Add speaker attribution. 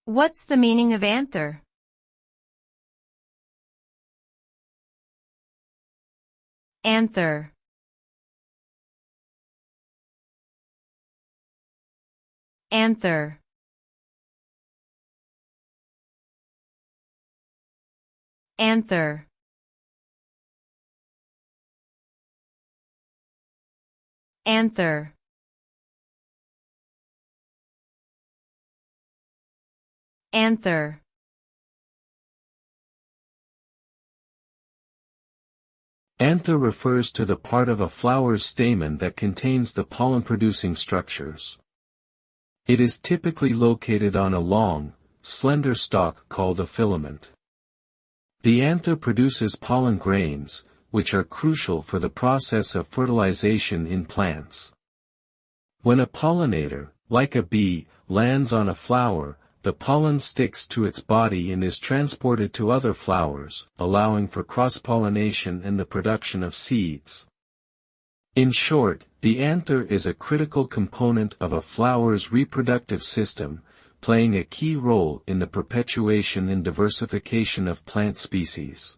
Speaker 1: What's the meaning of anther? Anther. Anther. Anther. Anther. Anther.
Speaker 2: Anther refers to the part of a flower's stamen that contains the pollen-producing structures. It is typically located on a long, slender stalk called a filament. The anther produces pollen grains, which are crucial for the process of fertilization in plants. When a pollinator, like a bee, lands on a flower, the pollen sticks to its body and is transported to other flowers, allowing for cross-pollination and the production of seeds. In short, the anther is a critical component of a flower's reproductive system, playing a key role in the perpetuation and diversification of plant species.